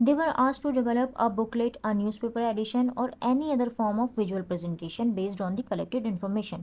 They were asked to develop a booklet, a newspaper edition, or any other form of visual presentation based on the collected information.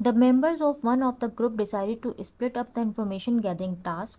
The members of one of the group decided to split up the information gathering task.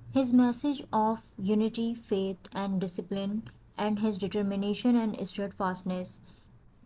His message of unity, faith and discipline and his determination and steadfastness,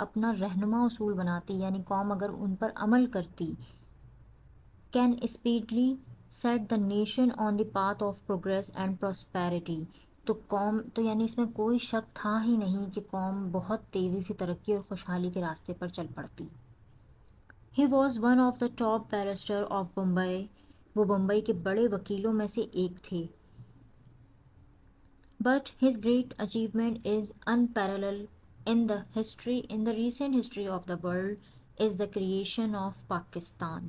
اپنا رہنما اصول بناتی، یعنی قوم اگر ان پر عمل کرتی، can speedily set the nation on the path of progress and prosperity. تو یعنی اس میں کوئی شک تھا ہی نہیں کہ قوم بہت تیزی سے ترقی اور خوشحالی کے راستے پر چل پڑتی. He was one of the top barrister of Bombay. وہ بمبئی کے بڑے وکیلوں میں سے ایک تھے. But his great achievement is unparalleled in the recent history of the world is the creation of Pakistan.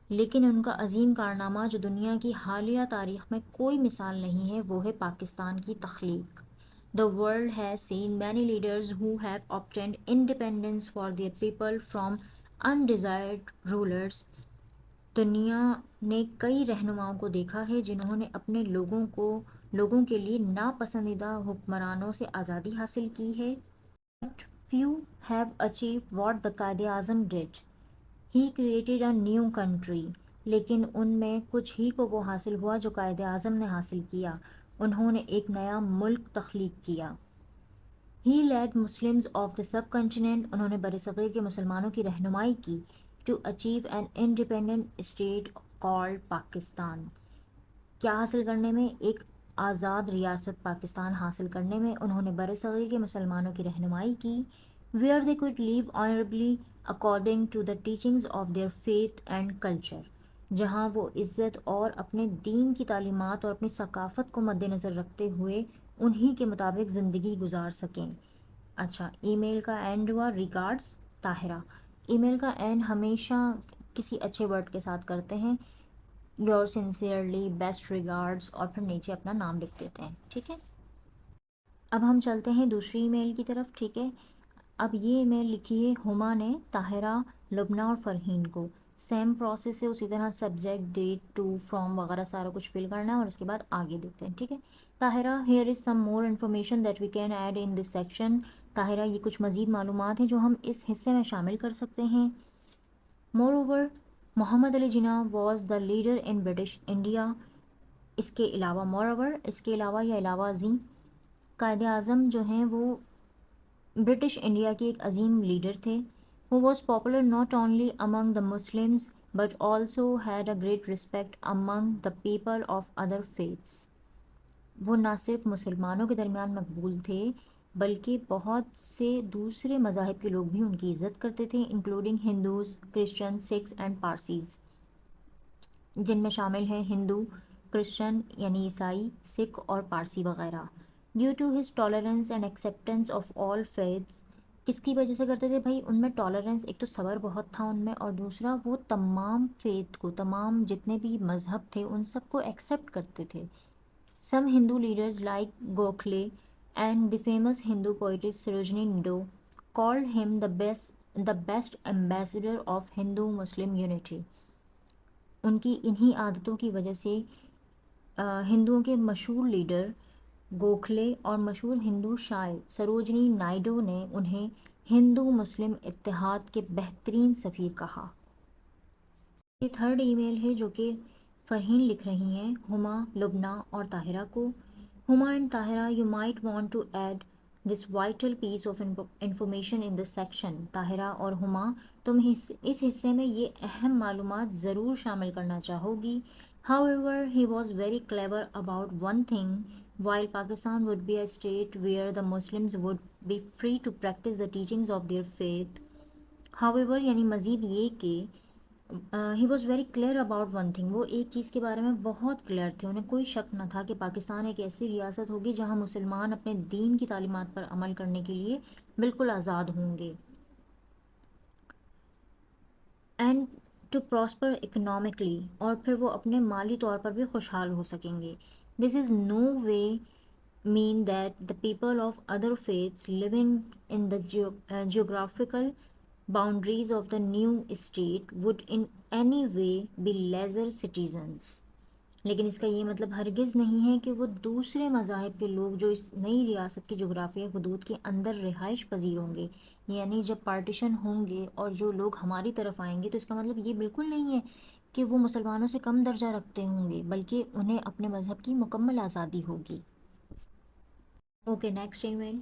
لیکن ان کا عظیم کارنامہ جو دنیا کی حالیہ تاریخ میں کوئی مثال نہیں ہے وہ ہے پاکستان کی تخلیق. The world has seen many leaders who have obtained independence for their people from undesired rulers. دنیا نے کئی رہنماؤں کو دیکھا ہے جنہوں نے اپنے لوگوں کے لیے ناپسندیدہ حکمرانوں سے آزادی حاصل کی ہے. But few have achieved what the Quaid Azam did. He created a new country. لیکن ان میں کچھ ہی کو وہ حاصل ہوا جو قائد اعظم نے حاصل کیا. انہوں نے ایک نیا ملک تخلیق کیا. He led Muslims of the subcontinent. انہوں نے برصغیر کے مسلمانوں کی رہنمائی کی. To achieve an independent state called Pakistan. کیا حاصل کرنے میں؟ ایک آزاد ریاست پاکستان حاصل کرنے میں انہوں نے برصغیر کے مسلمانوں کی رہنمائی کی. Where they could live honorably according to the teachings of their faith and culture. جہاں وہ عزت اور اپنے دین کی تعلیمات اور اپنی ثقافت کو مد نظر رکھتے ہوئے انہی کے مطابق زندگی گزار سکیں. اچھا، ای میل کا اینڈ ہوا ریگارڈز طاہرہ. ای میل کا اینڈ ہمیشہ کسی اچھے ورڈ کے ساتھ کرتے ہیں. یور سنسیئرلی بیسٹ ریگارڈز اور پھر نیچے اپنا نام لکھ دیتے ہیں. ٹھیک ہے، اب ہم چلتے ہیں دوسری ای میل کی طرف. ٹھیک ہے، اب یہ ای میل لکھی ہے ہما نے طاہرہ، لبنہ اور فرحین کو. سیم پروسیس ہے، اسی طرح سبجیکٹ، ڈیٹ، ٹو، فرام وغیرہ سارا کچھ فل کرنا ہے اور اس کے بعد آگے دیکھتے ہیں. ٹھیک ہے، Tahira here is some more information that we can add in this section. Tahira یہ کچھ مزید معلومات ہیں جو ہم اس حصے میں شامل کر سکتے ہیں. Moreover Muhammad Ali Jinnah was the leader in British India. اس کے علاوہ مور اوور، اس کے علاوہ یا علاوہ ازیں، قائد اعظم جو ہیں وہ برٹش انڈیا کے ایک عظیم لیڈر تھے. who was popular not only among the Muslims but also had a great respect among the people of other faiths. وہ نہ صرف مسلمانوں کے درمیان مقبول تھے بلکہ بہت سے دوسرے مذاہب کے لوگ بھی ان کی عزت کرتے تھے، including Hindus, Christian, Sikhs and Parsis, جن میں شامل ہیں ہندو، کرسچن یعنی عیسائی، سکھ اور پارسی وغیرہ. Due to his tolerance and acceptance of all faiths. کس کی وجہ سے کرتے تھے بھائی؟ ان میں ٹالرنس، ایک تو صبر بہت تھا ان میں، اور دوسرا وہ تمام فیتھ کو، تمام جتنے بھی مذہب تھے ان سب کو ایکسیپٹ کرتے تھے. Some Hindu leaders like Gokhale and the famous Hindu poets Sarojini Naidu called him the best ambassador of Hindu Muslim unity. ان کی انہی عادتوں کی وجہ سے ہندوؤں کے مشہور لیڈر گوکھلے اور مشہور ہندو شاعر سروجنی نائڈو نے انہیں ہندو مسلم اتحاد کے بہترین سفیر کہا. یہ تھرڈ ای میل ہے جو کہ فرحین لکھ رہی ہیں ہما، لبنہ اور طاہرہ کو. Huma and Tahira, you might want to add this vital piece of information in this section. Tahira اور ہما، تم اس حصے میں یہ اہم معلومات ضرور شامل کرنا چاہو گی. However, he was very clever about one thing. While Pakistan would be a state where the Muslims would be free to practice the teachings of their faith. However, یعنی مزید یہ کہ he was very clear about one thing. وہ ایک چیز کے بارے میں بہت کلیئر تھے، انہیں کوئی شک نہ تھا کہ پاکستان ایک ایسی ریاست ہوگی جہاں مسلمان اپنے دین کی تعلیمات پر عمل کرنے کے لیے بالکل آزاد ہوں گے. اینڈ ٹو پراسپر اکنامکلی، اور پھر وہ اپنے مالی طور پر بھی خوشحال ہو سکیں گے. This is no way mean that the people of other faiths living in the geographical boundaries of the new state would in any way be lesser citizens. لیکن اس کا یہ مطلب ہرگز نہیں ہے کہ وہ دوسرے مذاہب کے لوگ جو اس نئی ریاست کی جغرافیائی حدود کے اندر رہائش پذیر ہوں گے، یعنی جب پارٹیشن ہوں گے اور جو لوگ ہماری طرف آئیں گے تو اس کا مطلب یہ بالکل نہیں ہے کہ وہ مسلمانوں سے کم درجہ رکھتے ہوں گے، بلکہ انہیں اپنے مذہب کی مکمل آزادی ہوگی. اوکے، نیکسٹ ای میل.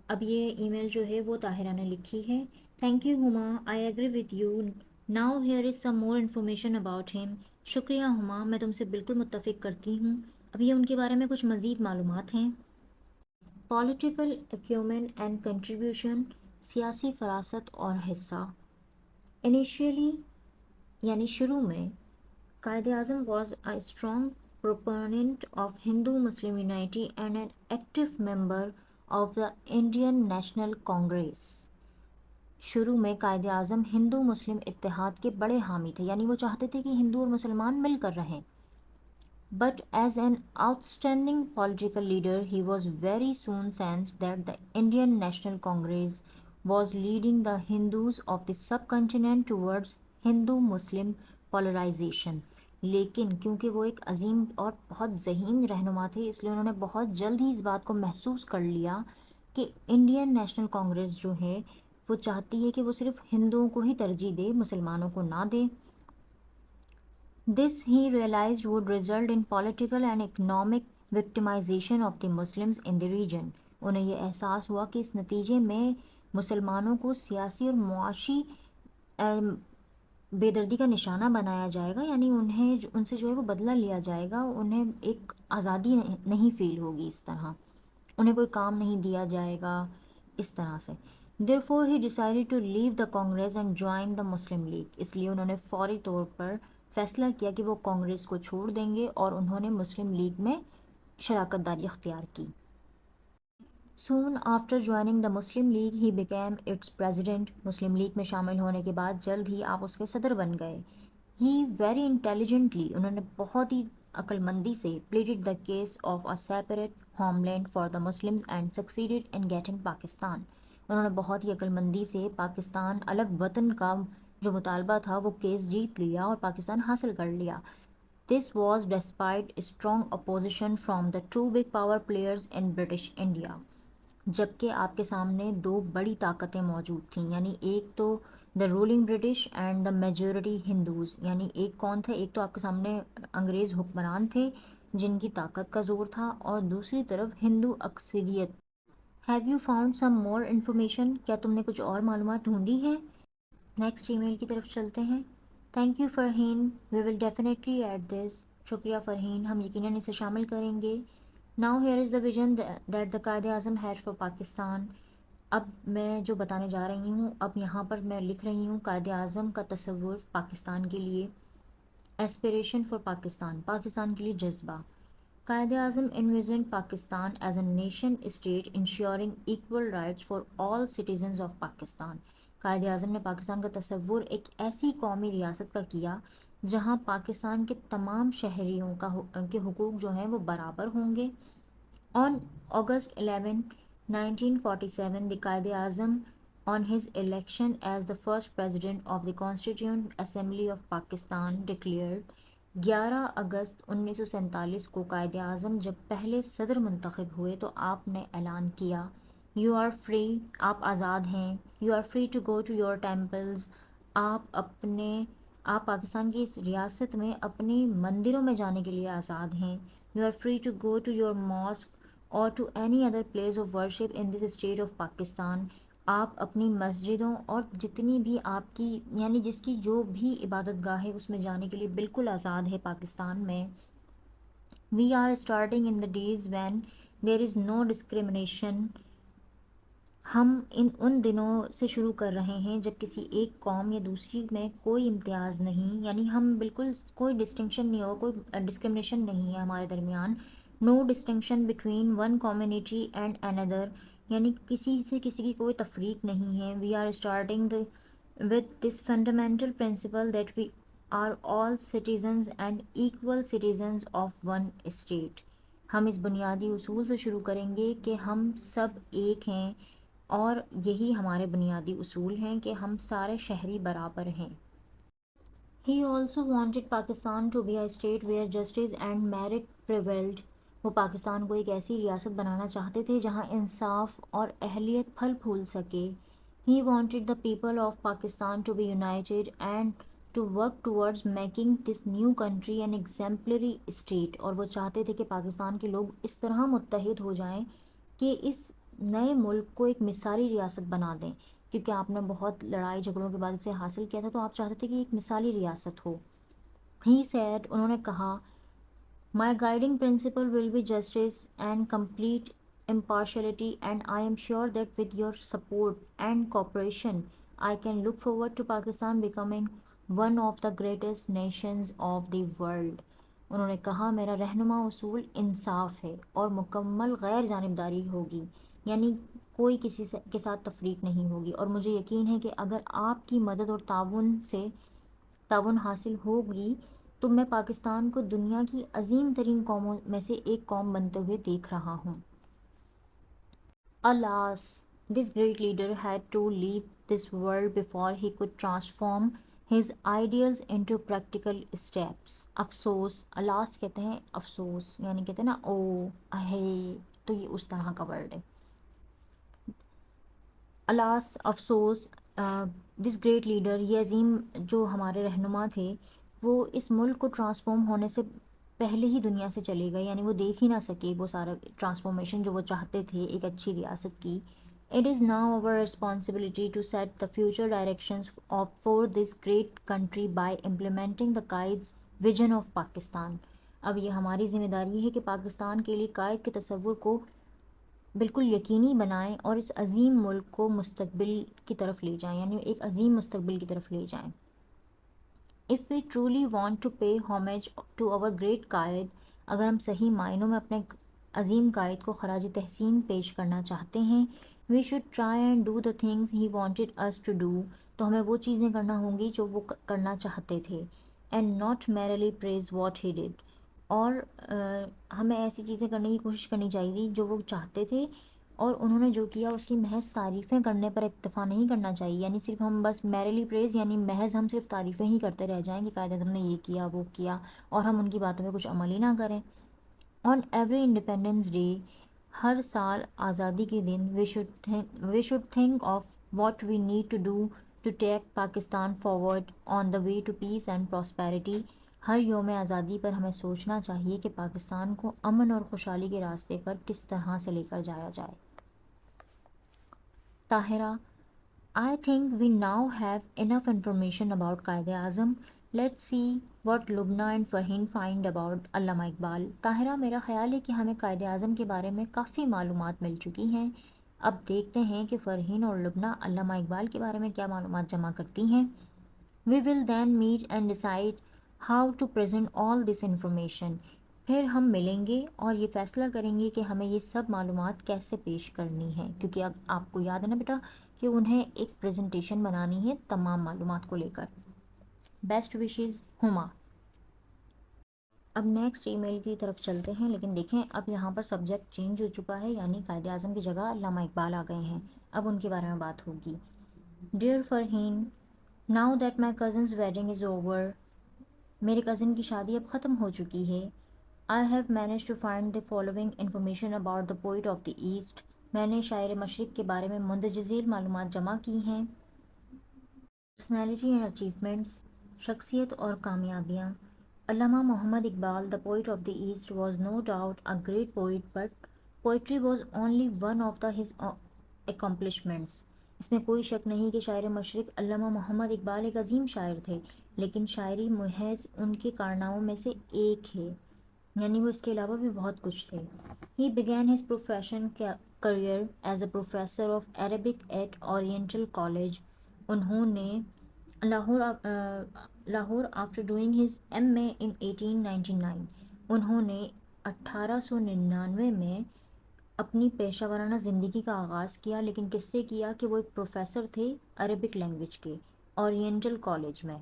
اب یہ ای میل جو ہے وہ طاہرہ نے لکھی ہے. تھینک یو ہما, I agree with you. Now here is some more information about ہم. شکریہ ہما, میں تم سے بالکل متفق کرتی ہوں. اب یہ ان کے بارے میں کچھ مزید معلومات ہیں. پولیٹیکل ایکیومن اینڈ کنٹریبیوشن, سیاسی فراست اور حصہ. انیشیلی یعنی شروع میں Quaid-e-Azam was a strong proponent of Hindu-Muslim unity and an active member of the Indian National Congress. شروع میں قائد اعظم ہندو مسلم اتحاد کے بڑے حامی تھے, یعنی وہ چاہتے تھے کہ ہندو اور مسلمان مل کر رہیں. But as an outstanding political leader, he was very soon sensed that the Indian National Congress was leading the Hindus of the subcontinent towards Hindu-Muslim polarization. لیکن کیونکہ وہ ایک عظیم اور بہت ذہین رہنما تھے, اس لیے انہوں نے بہت جلد ہی اس بات کو محسوس کر لیا کہ انڈین نیشنل کانگریس جو ہے وہ چاہتی ہے کہ وہ صرف ہندوؤں کو ہی ترجیح دے, مسلمانوں کو نہ دے. This he realized would result in political and economic victimization of the Muslims in the region. انہیں یہ احساس ہوا کہ اس نتیجے میں مسلمانوں کو سیاسی اور معاشی بے دردی کا نشانہ بنایا جائے گا, یعنی انہیں ان سے جو ہے وہ بدلہ لیا جائے گا, انہیں ایک آزادی نہیں فیل ہوگی, اس طرح انہیں کوئی کام نہیں دیا جائے گا اس طرح سے. Therefore he decided to leave the Congress and join the Muslim League. اس لیے انہوں نے فوری طور پر فیصلہ کیا کہ وہ کانگریس کو چھوڑ دیں گے اور انہوں نے مسلم لیگ میں شراکت داری اختیار کی. Soon after joining the Muslim League, he became its president. Muslim league میں شامل ہونے کے بعد جلد ہی آپ اس کے صدر بن گئے. He very intelligently, انہوں نے بہت ہی عقل مندی سے pleaded the case of a separate homeland for the Muslims and succeeded in getting Pakistan. انہوں نے بہت ہی عقل مندی سے پاکستان الگ وطن کا جو مطالبہ تھا وہ کیس جیت لیا اور پاکستان حاصل کر لیا. This was despite strong opposition from the two big power players in British India. جبکہ آپ کے سامنے دو بڑی طاقتیں موجود تھیں, یعنی ایک تو the ruling British and the majority Hindus, یعنی ایک کون تھے, ایک تو آپ کے سامنے انگریز حکمران تھے جن کی طاقت کا زور تھا, اور دوسری طرف ہندو اکثریت. Have you found some more information, کیا تم نے کچھ اور معلومات ڈھونڈی ہیں؟ نیکسٹ ای میل کی طرف چلتے ہیں. Thank you Farheen, we will definitely add this. شکریہ فرحین, ہم یقیناً اسے شامل کریں گے. Now here is the vision that the Quaid Azam had for Pakistan. اب میں جو بتانے جا رہی ہوں, اب یہاں پر میں لکھ رہی ہوں قائد اعظم کا تصور پاکستان کے لیے. ایسپریشن فار پاکستان, پاکستان کے لیے جذبہ. Quaid Azam envisioned Pakistan as a nation state ensuring equal rights for all citizens of Pakistan. Quaid Azam نے پاکستان کا تصور ایک ایسی قومی ریاست کا کیا جہاں پاکستان کے تمام شہریوں کے حقوق جو ہیں وہ برابر ہوں گے. آن August 11, 1947, the Quaid Azam on his election as the first president of the Constituent Assembly of Pakistan declared. 11 اگست 1947 کو قائد اعظم جب پہلے صدر منتخب ہوئے تو آپ نے اعلان کیا, یو آر فری, آپ آزاد ہیں. You are free to go to your temples, آپ پاکستان کی اس ریاست میں اپنی مندروں میں جانے کے لیے آزاد ہیں. You are free to go to your mosques or to any other place of worship in this state of Pakistan. آپ اپنی مسجدوں اور جتنی بھی آپ کی یعنی جس کی جو بھی عبادت گاہ ہے اس میں جانے کے لیے بالکل آزاد ہے پاکستان میں. We are starting in the days when there is no discrimination. ہم ان دنوں سے شروع کر رہے ہیں جب کسی ایک قوم یا دوسری میں کوئی امتیاز نہیں, یعنی ہم بالکل کوئی ڈسٹنکشن نہیں ہو, کوئی ڈسکرمنیشن نہیں ہے ہمارے درمیان. No distinction between one community and another, یعنی کسی سے کسی کی کوئی تفریق نہیں ہے. We are starting with this fundamental principle that we are all citizens and equal citizens of one state. ہم اس بنیادی اصول سے شروع کریں گے کہ ہم سب ایک ہیں اور یہی ہمارے بنیادی اصول ہیں کہ ہم سارے شہری برابر ہیں. He also wanted Pakistan to be a state where justice and merit prevailed. وہ پاکستان کو ایک ایسی ریاست بنانا چاہتے تھے جہاں انصاف اور اہلیت پھل پھول سکے. He wanted the people of Pakistan to be united and to work towards making this new country an exemplary state. اور وہ چاہتے تھے کہ پاکستان کے لوگ اس طرح متحد ہو جائیں کہ اس نئے ملک کو ایک مثالی ریاست بنا دیں، کیونکہ آپ نے بہت لڑائی جھگڑوں کے بعد اسے حاصل کیا تھا، تو آپ چاہتے تھے کہ ایک مثالی ریاست ہو. ہی سیڈ، انہوں نے کہا، My guiding principle will be justice and complete impartiality, and I am sure that with your support and cooperation, I can look forward to Pakistan becoming one of the greatest nations of the world. انہوں نے کہا میرا رہنما اصول انصاف ہے اور مکمل غیر جانبداری ہوگی، یعنی کوئی کسی کے ساتھ تفریق نہیں ہوگی، اور مجھے یقین ہے کہ اگر آپ کی مدد اور تعاون حاصل ہوگی تو میں پاکستان کو دنیا کی عظیم ترین قوموں میں سے ایک قوم بنتے ہوئے دیکھ رہا ہوں. Alas, this great leader had to leave this world before he could transform his ideals into practical steps. افسوس، alas کہتے ہیں افسوس، یعنی کہتے ہیں نا او اہے، تو یہ اس طرح کا ورڈ ہے. الاس، افسوس، دس گریٹ لیڈر، یہ عظیم جو ہمارے رہنما تھے، وہ اس ملک کو ٹرانسفارم ہونے سے پہلے ہی دنیا سے چلے گئے، یعنی وہ دیکھ ہی نہ سکے وہ سارا ٹرانسفارمیشن جو وہ چاہتے تھے ایک اچھی ریاست کی. It is now our responsibility to set the future directions for this great country by implementing the Quaid's vision of Pakistan. اب یہ ہماری ذمہ داری ہے کہ پاکستان کے لیے قائد کے تصور کو بالکل یقینی بنائیں اور اس عظیم ملک کو مستقبل کی طرف لے جائیں، یعنی ایک عظیم مستقبل کی طرف لے جائیں. If we truly want to pay homage to our great قائد، اگر ہم صحیح معنوں میں اپنے عظیم قائد کو خراج تحسین پیش کرنا چاہتے ہیں، we should try and do the things he wanted us to do، تو ہمیں وہ چیزیں کرنا ہوں گی جو وہ کرنا چاہتے تھے، and not merely praise what he did، اور ہمیں ایسی چیزیں کرنے کی کوشش کرنی چاہیے جو وہ چاہتے تھے، اور انہوں نے جو کیا اس کی محض تعریفیں کرنے پر اکتفا نہیں کرنا چاہیے، یعنی صرف ہم بس میرلی پریز، یعنی محض ہم صرف تعریفیں ہی کرتے رہ جائیں کہ قائد اعظم نے یہ کیا وہ کیا، اور ہم ان کی باتوں میں کچھ عمل ہی نہ کریں. آن ایوری انڈیپینڈنس ڈے، ہر سال آزادی کے دن، we should think of what we need to do to take Pakistan forward on the way to peace and prosperity. ہر یوم آزادی پر ہمیں سوچنا چاہیے کہ پاکستان کو امن اور خوشحالی کے راستے پر کس طرح سے لے کر جایا جائے. Tahira, I think we now have enough information about Quaid Azam. Let's see what Lubna and Farheen find about علامہ اقبال. طاہرہ، میرا خیال ہے کہ ہمیں قائد اعظم کے بارے میں کافی معلومات مل چکی ہیں. اب دیکھتے ہیں کہ فرحین اور لبنہ علامہ اقبال کے بارے میں کیا معلومات جمع کرتی ہیں. We will then meet and decide how to present all this information. پھر ہم ملیں گے اور یہ فیصلہ کریں گے کہ ہمیں یہ سب معلومات کیسے پیش کرنی ہے، کیونکہ آپ کو یاد ہے نا بیٹا کہ انہیں ایک پریزنٹیشن بنانی ہے تمام معلومات کو لے کر. بیسٹ وشیز، ہما. اب نیکسٹ ای میل کی طرف چلتے ہیں، لیکن دیکھیں اب یہاں پر سبجیکٹ چینج ہو چکا ہے، یعنی قائد اعظم کی جگہ علامہ اقبال آ گئے ہیں. اب ان کے بارے میں بات ہوگی. Dear Farheen, now that my cousins wedding is over, میرے کزن کی شادی اب ختم ہو چکی ہے. I have managed to find the following information about the poet of the East. میں نے شاعر مشرق کے بارے میں مندرجہ ذیل معلومات جمع کی ہیں. Personality and achievements، شخصیت اور کامیابیاں. علامہ محمد Iqbal the poet of the East was no doubt a great poet, but poetry was only one of his accomplishments. اس میں کوئی شک نہیں کہ شاعر مشرق علامہ محمد اقبال ایک عظیم شاعر تھے، لیکن شاعری محض ان کے کارناموں میں سے ایک ہے، یعنی وہ اس کے علاوہ بھی بہت کچھ تھے. He began his profession career as a professor of Arabic at Oriental College. انہوں نے Lahore after doing his MA in 1899، انہوں نے 1899 میں اپنی پیشہ ورانہ زندگی کا آغاز کیا، لیکن کس سے کیا کہ وہ ایک پروفیسر تھے عربک لینگویج کے اورینٹل کالج میں.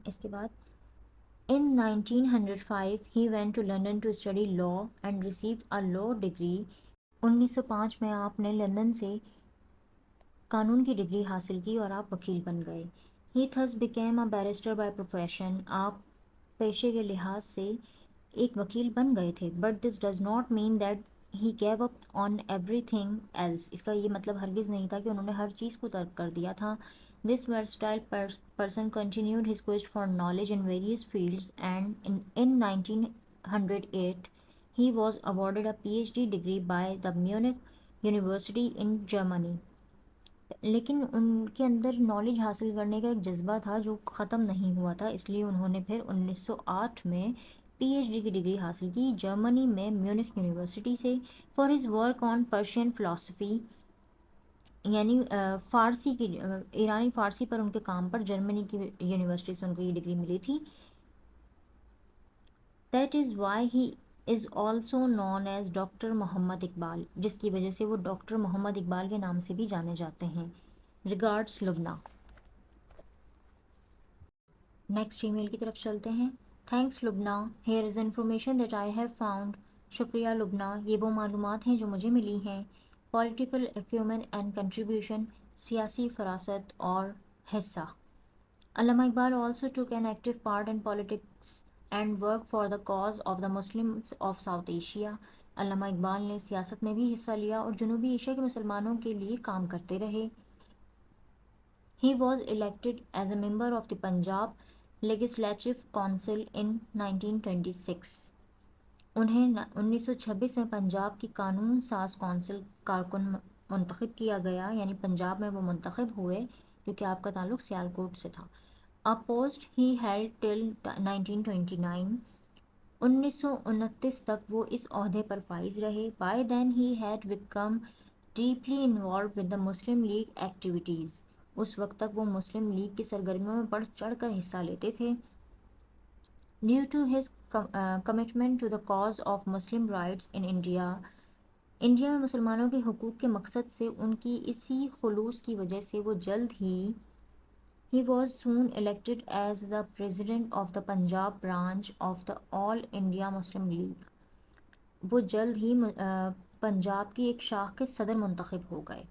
اس کے بعد In 1905 he went to London to study law and received a law degree. 1905 میں آپ نے لندن سے قانون کی ڈگری حاصل کی اور آپ وکیل بن گئے. He thus became a barrister by profession. آپ پیشے کے لحاظ سے ایک وکیل بن گئے تھے. But this does not mean that he gave up on everything else. اس کا یہ مطلب ہرگز نہیں تھا کہ انہوں نے ہر چیز کو ترک کر دیا تھا. This versatile person continued his quest for knowledge in various fields, and in 1908 He was awarded a PhD degree by the Munich University in Germany. لیکن ان کے اندر نالج حاصل کرنے کا ایک جذبہ تھا جو ختم نہیں ہوا تھا، اس لیے انہوں نے پھر 1908 میں پی ایچ ڈی کی ڈگری حاصل کی جرمنی میں میونک یونیورسٹی سے for his work on Persian philosophy, یعنی فارسی کی ایرانی فارسی پر ان کے کام پر جرمنی کی یونیورسٹی سے ان کو یہ ڈگری ملی تھی. That is why he is also known as doctor Muhammad Iqbal, جس کی وجہ سے وہ ڈاکٹر محمد اقبال کے نام سے بھی جانے جاتے ہیں. ریگارڈس لبنہ. نیکسٹ ای میل کی طرف چلتے ہیں. Thanks Lubna, here is information that I have found. شکریہ لبنہ، یہ وہ معلومات ہیں جو مجھے ملی ہیں. پولیٹیکل ایکیومن اینڈ کنٹریبیوشن، سیاسی فراست اور حصہ. علامہ اقبال آلسو ٹوک an active part in politics and work for the cause of the Muslims of south Asia. علامہ اقبال نے سیاست میں بھی حصہ لیا اور جنوبی ایشیا کے مسلمانوں کے لیے کام کرتے رہے. He was elected as a member of the Punjab Legislative Council in 1926. انہیں 1926 میں پنجاب کی قانون ساز کونسل کارکن منتخب کیا گیا، یعنی پنجاب میں وہ منتخب ہوئے کیونکہ آپ کا تعلق سیالکوٹ سے تھا. A post he held till 1929. 1929 تک وہ اس عہدے پر فائز رہے. By then he had become deeply involved with the Muslim League activities. اس وقت تک وہ مسلم لیگ کی سرگرمیوں میں بڑھ چڑھ کر حصہ لیتے تھے. Due to his commitment to the cause of Muslim rights in India. India میں مسلمانوں کے حقوق کے مقصد سے ان کی اسی خلوص کی وجہ سے وہ جلد ہی was soon elected as the president of the Punjab branch of the All India Muslim League. وہ جلد ہی پنجاب کی ایک شاخ کے صدر منتخب ہو گئے.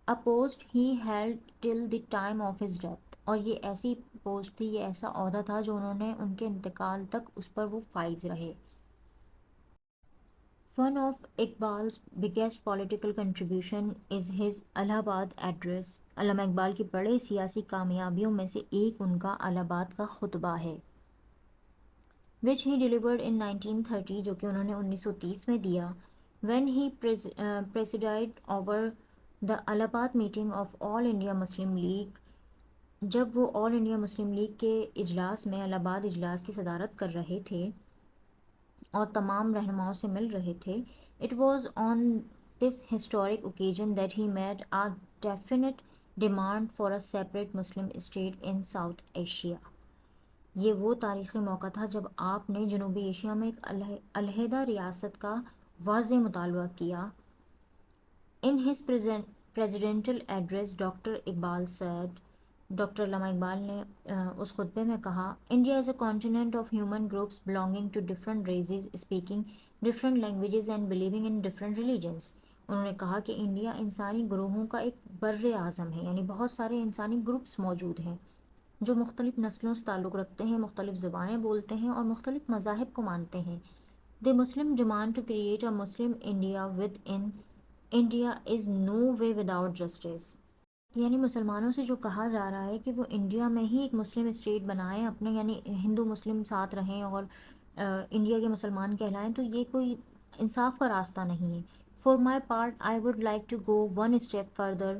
A post he held till the time of his death. اور یہ ایسی پوسٹ تھی، یہ ایسا عہدہ تھا جو انہوں نے ان کے انتقال تک اس پر وہ فائز رہے. One of Iqbal's biggest political contribution is his الہ آباد ایڈریس. علامہ اقبال کی بڑے سیاسی کامیابیوں میں سے ایک ان کا الہ آباد کا خطبہ ہے which he delivered in 1930، جو کہ انہوں نے 1930 میں دیا. When he presided over the Allahabad meeting of all India Muslim league, جب وہ آل انڈیا مسلم لیگ کے اجلاس میں الہ آباد اجلاس کی صدارت کر رہے تھے اور تمام رہنماؤں سے مل رہے تھے. It was on this historic occasion that he made a definite demand for a separate Muslim state in South Asia. یہ وہ تاریخی موقع تھا جب آپ نے جنوبی ایشیا میں ایک علیحدہ ریاست کا واضح مطالبہ کیا. In his presidential address, Dr. Iqbal said، doctor علامہ اقبال نے اس خطبے میں کہا، India is a continent of human groups belonging to different races, speaking different languages and believing in different religions. انہوں نے کہا کہ انڈیا انسانی گروہوں کا ایک بر اعظم ہے، یعنی بہت سارے انسانی گروپس موجود ہیں جو مختلف نسلوں سے تعلق رکھتے ہیں، مختلف زبانیں بولتے ہیں اور مختلف مذاہب کو مانتے ہیں. The Muslim demand to create a Muslim India within India is no way without justice. یعنی مسلمانوں سے جو کہا جا رہا ہے کہ وہ انڈیا میں ہی ایک مسلم اسٹیٹ بنائیں اپنے، یعنی ہندو مسلم ساتھ رہیں اور انڈیا کے مسلمان کہلائیں، تو یہ کوئی انصاف کا راستہ نہیں ہے. For my part I would like to go one step further.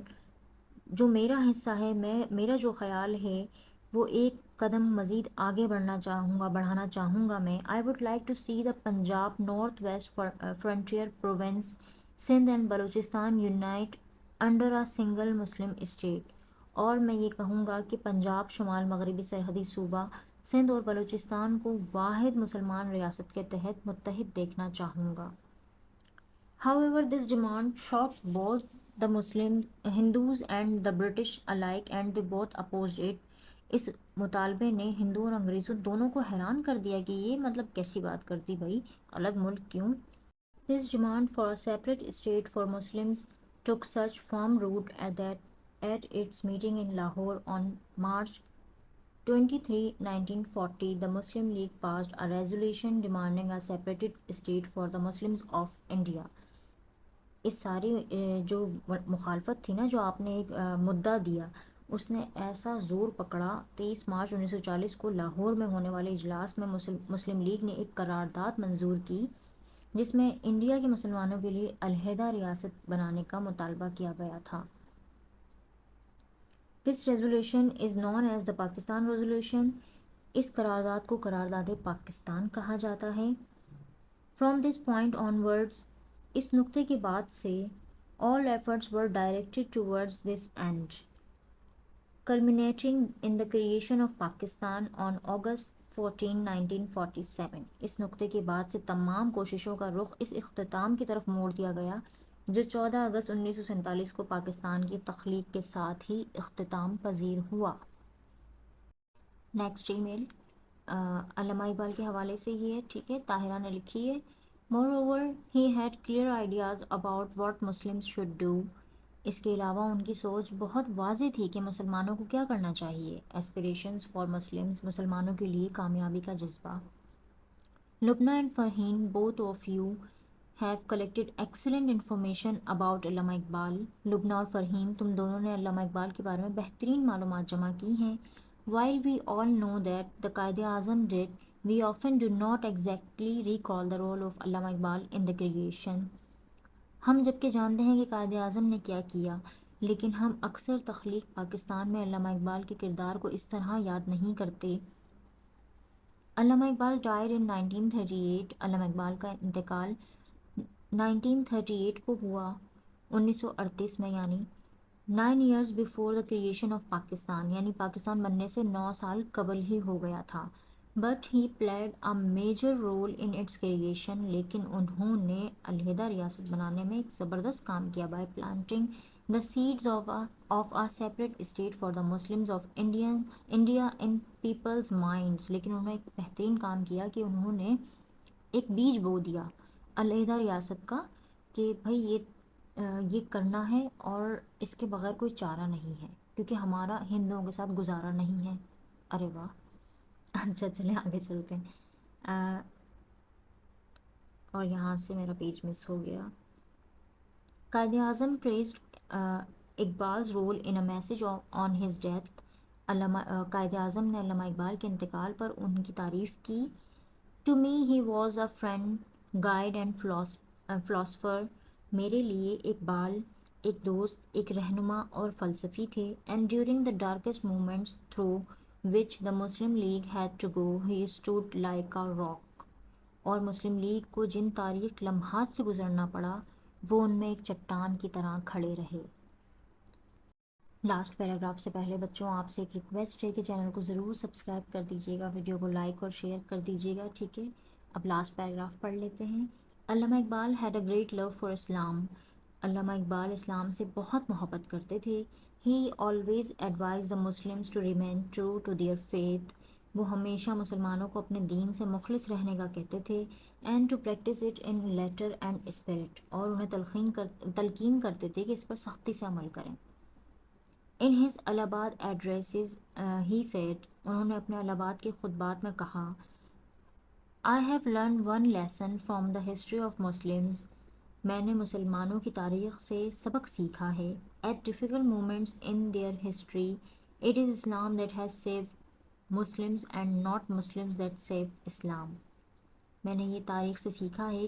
جو میرا حصہ ہے، میرا جو خیال ہے وہ ایک قدم مزید آگے بڑھانا چاہوں گا میں. I would like to see the Punjab North West Frontier Province Sindh and Balochistan unite under a single Muslim state. اور میں یہ کہوں گا کہ پنجاب شمال مغربی سرحدی صوبہ سندھ اور بلوچستان کو واحد مسلمان ریاست کے تحت متحد دیکھنا چاہوں گا. However, this demand shocked both the Muslim Hindus and the British alike and they both opposed it. اس مطالبے نے ہندو اور انگریزوں دونوں کو حیران کر دیا کہ یہ مطلب کیسی بات کرتی بھائی، الگ ملک کیوں. This demand for a separate state for Muslims took such firm root at its meeting in Lahore on March 23, 1940, the Muslim League passed a resolution demanding a separated state for the Muslims of India. اس ساری جو مخالفت تھی نا، جو آپ نے ایک مدعا دیا، اس نے ایسا زور پکڑا. 23 مارچ 1940 کو لاہور میں ہونے والے اجلاس میں مسلم لیگ نے ایک قرارداد منظور کی جس میں انڈیا کے مسلمانوں کے لیے علیحدہ ریاست بنانے کا مطالبہ کیا گیا تھا. This resolution is known as the Pakistan resolution. اس قرارداد کو قرارداد پاکستان کہا جاتا ہے. From this point onwards, اس نقطے کے بعد سے all efforts were directed towards this end, culminating in the creation of Pakistan on August 14, 1947. اس نقطے کے بعد سے تمام کوششوں کا رخ اس اختتام کی طرف موڑ دیا گیا جو 14 اگست 1947 کو پاکستان کی تخلیق کے ساتھ ہی اختتام پذیر ہوا. نیکسٹ ای میل علامہ اقبال کے حوالے سے ہی ہے، ٹھیک ہے. طاہرہ نے لکھی ہے Moreover, he had clear ideas about what Muslims should do. اس کے علاوہ ان کی سوچ بہت واضح تھی کہ مسلمانوں کو کیا کرنا چاہیے. Aspirations for Muslims، مسلمانوں کے لیے کامیابی کا جذبہ. Lubna and Farheen, both of you have collected excellent information about علامہ اقبال. لبنہ اور فرحین، تم دونوں نے علامہ اقبال کے بارے میں بہترین معلومات جمع کی ہیں. While we all know that the Quaid Azam did, we often do not exactly recall the role of Allama Iqbal in the creation. ہم جبکہ جانتے ہیں کہ قائد اعظم نے کیا کیا، لیکن ہم اکثر تخلیق پاکستان میں علامہ اقبال کے کردار کو اس طرح یاد نہیں کرتے. علامہ اقبال died in 1938. علامہ اقبال کا انتقال 1938 کو ہوا، 1938 میں، یعنی 9 years before the creation of Pakistan، یعنی پاکستان بننے سے 9 سال قبل ہی ہو گیا تھا. But he played a major role in its creation. لیکن انہوں نے علیحدہ ریاست بنانے میں ایک زبردست کام کیا by planting the seeds of a separate state for the Muslims of India in people's minds. لیکن انہوں نے ایک بہترین کام کیا کہ انہوں نے ایک بیج بو دیا علیحدہ ریاست کا کہ بھائی یہ کرنا ہے اور اس کے بغیر کوئی چارہ نہیں ہے کیونکہ ہمارا ہندوؤں کے ساتھ گزارا نہیں ہے. ارے واہ، اچھا چلیں آگے چلتے ہیں. اور یہاں سے میرا پیج مس ہو گیا. Quaid Azam praised اقبال's role in a message on his death. Quaid Azam نے علامہ اقبال کے انتقال پر ان کی تعریف کی. To me he was a friend, guide and philosopher. میرے لیے اقبال ایک دوست، ایک رہنما اور فلسفی تھے. And during the darkest moments through which the Muslim League had to go, he stood like a rock. اور مسلم لیگ کو جن تاریک لمحات سے گزرنا پڑا وہ ان میں ایک چٹان کی طرح کھڑے رہے. لاسٹ پیراگراف سے پہلے بچوں آپ سے ایک ریکویسٹ ہے کہ چینل کو ضرور سبسکرائب کر دیجیے گا، ویڈیو کو لائک اور شیئر کر دیجیے گا، ٹھیک ہے. اب لاسٹ پیراگراف پڑھ لیتے ہیں. علامہ Iqbal had a great love for Islam. علامہ اقبال اسلام سے بہت محبت کرتے تھے. He always advised the Muslims to remain true to their faith. وہ ہمیشہ مسلمانوں کو اپنے دین سے مخلص رہنے کا کہتے تھے. And to practice it in letter and spirit. اور انہیں تلقین کرتے تھے کہ اس پر سختی سے عمل کریں. In his Allahabad addresses, he said, انہوں نے اپنے الہ آباد کے خطبات میں کہا I have learned one lesson from the history of Muslims. میں نے مسلمانوں کی تاریخ سے سبق سیکھا ہے. At difficult moments in their history, it is Islam that has saved Muslims and not Muslims that saved Islam. میں نے یہ تاریخ سے سیکھا ہے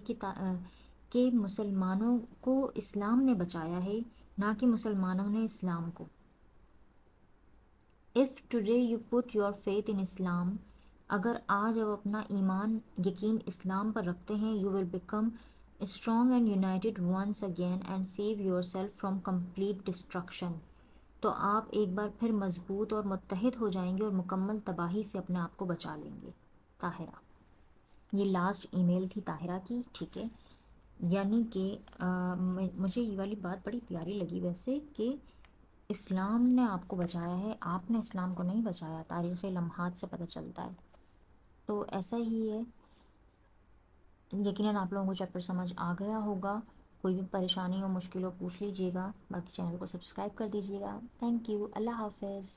کہ مسلمانوں کو اسلام نے بچایا ہے، نہ کہ مسلمانوں نے اسلام کو. If today you put your faith in Islam, اگر آج آپ اپنا ایمان یقین اسلام پر رکھتے ہیں, you will become strong and united once again and save yourself from complete destruction. تو آپ ایک بار پھر مضبوط اور متحد ہو جائیں گے اور مکمل تباہی سے اپنے آپ کو بچا لیں گے. طاہرہ. یہ لاسٹ ای میل تھی طاہرہ کی, ٹھیک ہے. یعنی کہ مجھے یہ والی بات بڑی پیاری لگی ویسے کہ اسلام نے آپ کو بچایا ہے, آپ نے اسلام کو نہیں بچایا, تاریخی لمحات سے پتہ چلتا ہے. تو ایسا ہی ہے. یقیناً آپ لوگوں کو چیپٹر سمجھ آ گیا ہوگا. کوئی بھی پریشانی ہو مشکل ہو پوچھ لیجیے گا. باقی چینل کو سبسکرائب کر دیجیے گا. Thank you. اللہ حافظ.